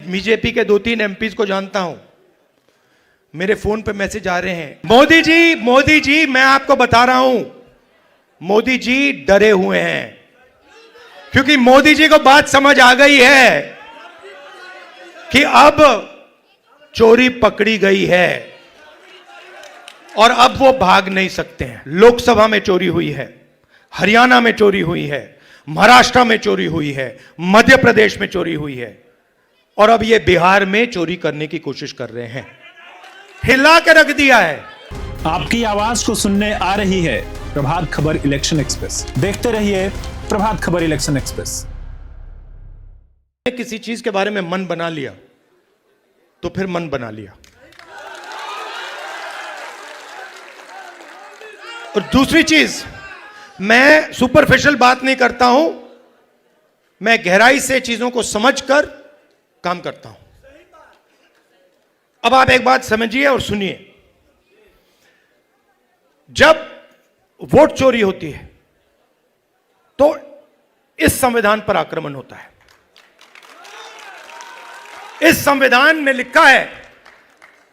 BJP के 2-3 MPs को जानता हूं, मेरे फोन पे मैसेज आ रहे हैं, मोदी जी मैं आपको बता रहा हूं, मोदी जी डरे हुए हैं क्योंकि मोदी जी को बात समझ आ गई है कि अब चोरी पकड़ी गई है और अब वो भाग नहीं सकते हैं। लोकसभा में चोरी हुई है, हरियाणा में चोरी हुई है, महाराष्ट्र में चोरी हुई है, मध्य प्रदेश में चोरी हुई है और अब ये बिहार में चोरी करने की कोशिश कर रहे हैं। हिला के रख दिया है। आपकी आवाज को सुनने आ रही है प्रभात खबर इलेक्शन एक्सप्रेस। देखते रहिए प्रभात खबर इलेक्शन एक्सप्रेस। किसी चीज के बारे में मन बना लिया तो फिर मन बना लिया। और दूसरी चीज, मैं सुपरफिशियल बात नहीं करता हूं, मैं गहराई से चीजों को समझकर काम करता हूं। अब आप एक बात समझिए और सुनिए, जब वोट चोरी होती है तो इस संविधान पर आक्रमण होता है। इस संविधान में लिखा है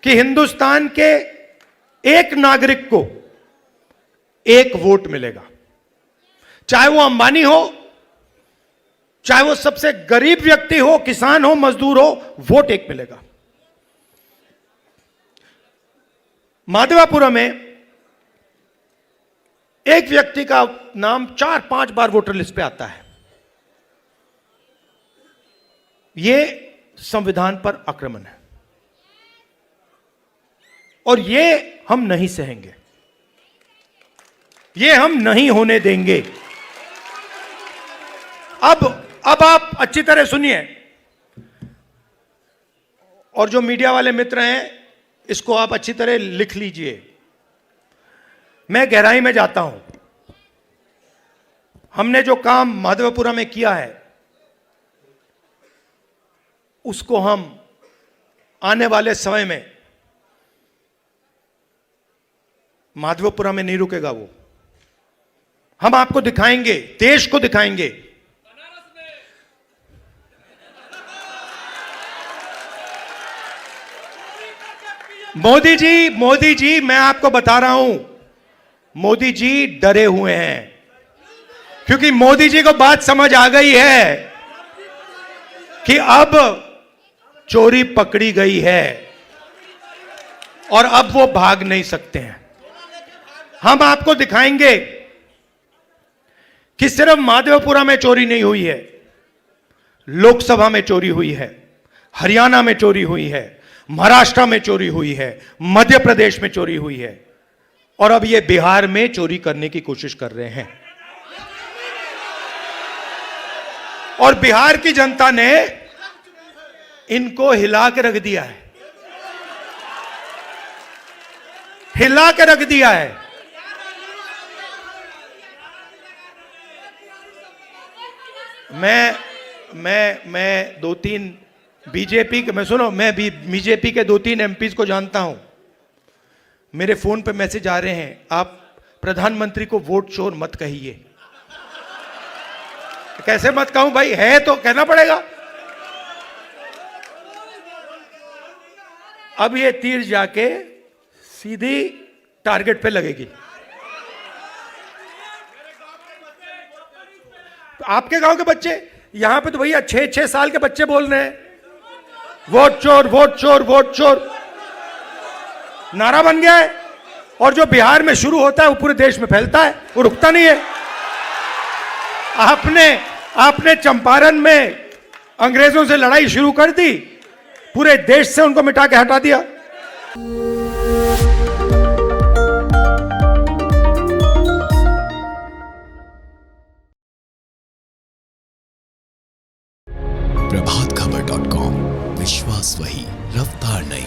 कि हिंदुस्तान के एक नागरिक को एक वोट मिलेगा, चाहे वो अंबानी हो, चाहे वो सबसे गरीब व्यक्ति हो, किसान हो, मजदूर हो, वोट एक मिलेगा। माधवापुरम में एक व्यक्ति का नाम 4-5 बार वोटर लिस्ट पे आता है। यह संविधान पर आक्रमण है और यह हम नहीं सहेंगे, यह हम नहीं होने देंगे। अब आप अच्छी तरह सुनिए और जो मीडिया वाले मित्र हैं इसको आप अच्छी तरह लिख लीजिए। मैं गहराई में जाता हूं। हमने जो काम माधवपुरा में किया है उसको हम आने वाले समय में, माधवपुरा में नहीं रुकेगा वो, हम आपको दिखाएंगे, देश को दिखाएंगे। मोदी जी मैं आपको बता रहा हूं, मोदी जी डरे हुए हैं क्योंकि मोदी जी को बात समझ आ गई है कि अब चोरी पकड़ी गई है और अब वो भाग नहीं सकते हैं। हम आपको दिखाएंगे कि सिर्फ माधवपुरा में चोरी नहीं हुई है, लोकसभा में चोरी हुई है, हरियाणा में चोरी हुई है, महाराष्ट्र में चोरी हुई है, मध्य प्रदेश में चोरी हुई है और अब ये बिहार में चोरी करने की कोशिश कर रहे हैं। और बिहार की जनता ने इनको हिला के रख दिया है, हिला के रख दिया है। मैं 2-3 बीजेपी के, मैं सुनो, मैं भी बीजेपी के 2-3 एमपीज को जानता हूं, मेरे फोन पे मैसेज आ रहे हैं, आप प्रधानमंत्री को वोट चोर मत कहिए। कैसे मत कहूं भाई, है तो कहना पड़ेगा। अब ये तीर जाके सीधी टारगेट पे लगेगी। आपके गांव के बच्चे, यहां पे तो भैया 6-6 साल के बच्चे बोल रहे हैं वोट चोर, वोट चोर, वोट चोर, नारा बन गया है। और जो बिहार में शुरू होता है वो पूरे देश में फैलता है, वो रुकता नहीं है। आपने चंपारण में अंग्रेजों से लड़ाई शुरू कर दी, पूरे देश से उनको मिटा के हटा दिया। प्रभातखबर.com, विश्वास वही, रफ्तार नहीं।